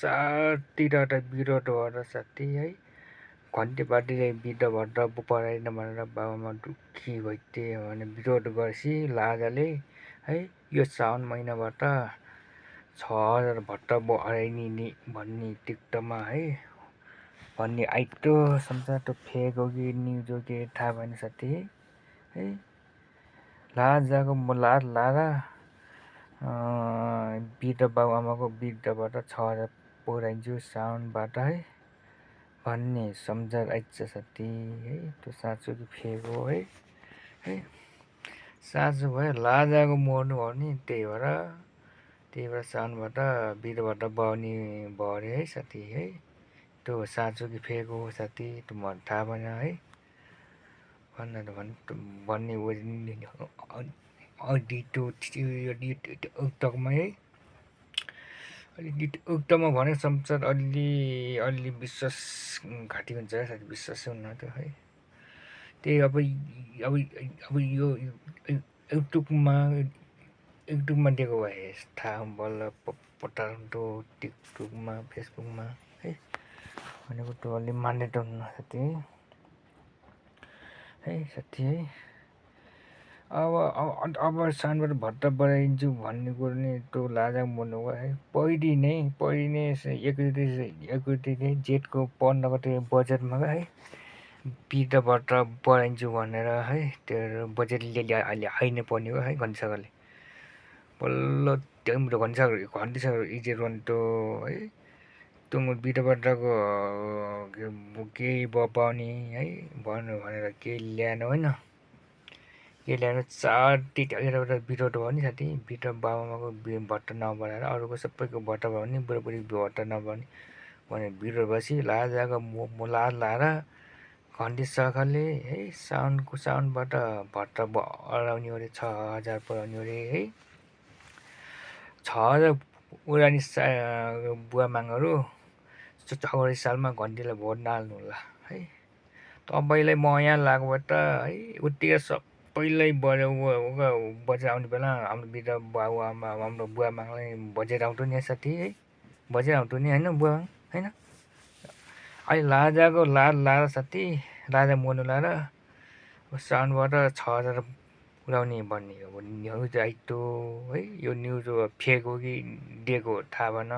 चारतिरबाट विरोध भएर साथी है घन्टीपाटीले विधबाट पढाइन भनेर बाबामा दुःखी भइदिए भने विरोध गरेपछि लाजाले है यो साउन महिनाबाट 6000 भट्ट हराइदिने भन्ने टिकटकमा है भन्ने आइतो सम्झा त्यो फेक हो कि न्युज हो कि थाहा भएन साथी है लाजाको लाजा वृद्ध बाबुआमाको वृद्धबाट 6000 पुऱ्याइदिन्छु साउनबाट है भन्ने सम्झार आइन्छ साथी है त्यो साँचो कि फेक हो है साँचो भयो लाजाको मर्नु भयो नि त्यही भएर साउनबाट वृद्धबाट बाउने भयो अरे है साथी है त्यो साँचो कि फेक हो साथी त्यो मलाई थाहा भएन है भन्ने उक्तकमा है उक्तमा भनेको संसार अलि विश्वास घाँटी हुन्छ है साथी विश्वासै हुन्न त्यो है त्यही अब यो युट्युबमा दिएको भए थाहा बल्ल पत्ता हुन्थ्यो टिकटकमा फेसबुकमा है भनेको त्यो अलि मान्यता हुन्न साथी है साथी है अब सानबाट भट्ट बढाइदिन्छु भन्ने कुरो नि त्यो लाजा बोल्नु है पहिली नै एकचोटि नै जेठको 15 गते बजेटमा है वृद्धबाट बढाइदिन्छु भनेर है त्यो बजेट आइनै पर्ने हो है घन्टिसागरले बल्ल त्यो घन्टिसागर इजे रन्टो है त्यो वृद्धबाटको केही पाउने है भन्नु भनेर केही ल्याएन होइन के ल्याएर चारतिरबाट विरोध भयो नि साथी वृद्ध बाबामाको भट्ट नबढाएर अरूको सबैको भट्ट भयो भने बुढाबुढी भट्ट नबढ्ने भनेर विरोध भएपछि लाजाको लाज लाएर घन्टी सरकारले है साउनबाट भट्ट अराउने अरे 6000 पुऱ्याउने अरे है 6000 उडाने बुवा माङहरू 84 सालमा घन्टीलाई भोट नहाल्नु होला है तपाईँलाई म यहाँ लागबाट है उत्तिकै सबैलाई बजेट आउने बेला हाम्रो वृद्ध बाबुआमा हाम्रो बुवा माङलाई बजेट आउँथ्यो नि साथी है बजेट आउँथ्यो नि होइन बुवा होइन अहिले लाजाको लाएर साथी लाजा मोर्नु लाएर साउनबाट 6000 पुऱ्याउने भन्ने हो न्युज आइतो है यो न्युज फेक हो कि दिएको थाहा भएन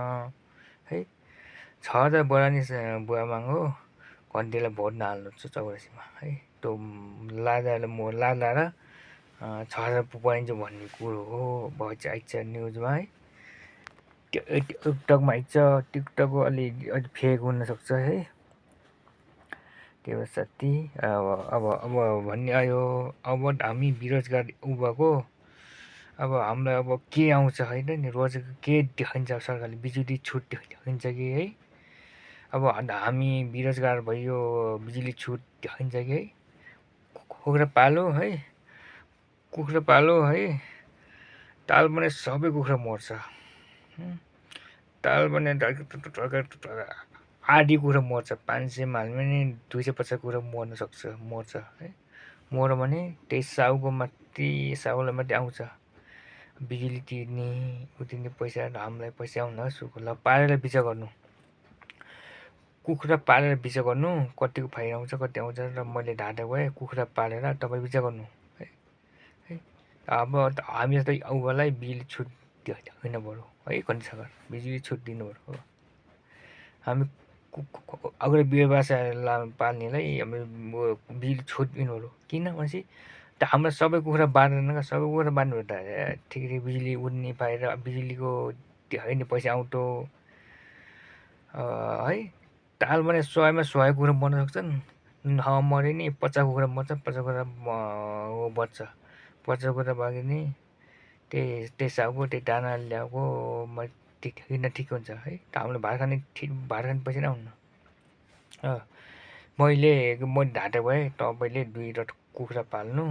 है 6000 बढाउने बुवा माङ हो घन्टीलाई भोट नहाल्नु 84मा है त्यो लाजाले लाज लाएर 6000 पुऱ्याइदिन्छु भन्ने कुरो हो भएपछि आइन्छ न्युजमा है टिकटकमा आइन्छ टिकटकको अलि फेक हुनसक्छ है त्यो साथी अब भन्ने आयो अब हामी बेरोजगार भएको अब हामीलाई अब के आउँछ होइन नि रोजगार के देखाइन्छ सरकारले बिजुली छुट देखाइन्छ कि है अब हामी बेरोजगार भयो बिजुली छुट देखाइन्छ कि है कुखुरा पालो है ताल बनाए सबै कुखुरा मर्छ ताल बनाए आधी कुखुरा मर्छ 500 हाल्यो भने 250 कुखुरा मर्छ है मर्यो भने त्यही साउलाई मात्रै आउँछ बिजुली तिर्ने उतिर्ने पैसा हामीलाई पैसा आउन सुकुला पालेर बिचा गर्नु कुखुरा पालेर बिचा गर्नु कतिको फाइदा आउँछ कति आउँछ र मैले ढाँटे भए कुखुरा पालेर तपाईँ बिचा गर्नु है अब हामी जस्तै औवालाई बिजुली छुट दिन पऱ्यो है घन्टिसागर बिजुली छुट दिनु पऱ्यो हामी अगाडि व्यवसाय पाल्नेलाई बिजुली छुट दिनु पऱ्यो किन भनेपछि त हाम्रो सबै कुखुरा बाँड्दैन सबै कुखुरा बाँड्नु त ठिकै बिजुली उड्ने पाएर बिजुलीको होइन पैसा आउँथ्यो है ताल भने 100मा 100 कुखुरा मर्न सक्छन् नमरे नि 50 कुखुरा मर्छ 50 कुखुरा बच्छ 50 कुखुरा बाँकी नि त्यही साउको त्यही दाना ल्याएको ठिक हुन्छ है हामीले भात खाने पैसा नै हुन्न मैले ढाँटे भए तपाईँले 2 कुखुरा पाल्नु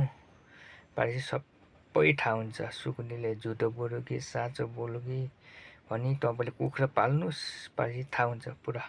पालेपछि सबै थाहा हुन्छ सुकुनीले झुटो बोल्यो कि साँचो बोल्यो कि भनी तपाईँले कुखुरा पाल्नुहोस् पालेपछि थाहा हुन्छ पुरा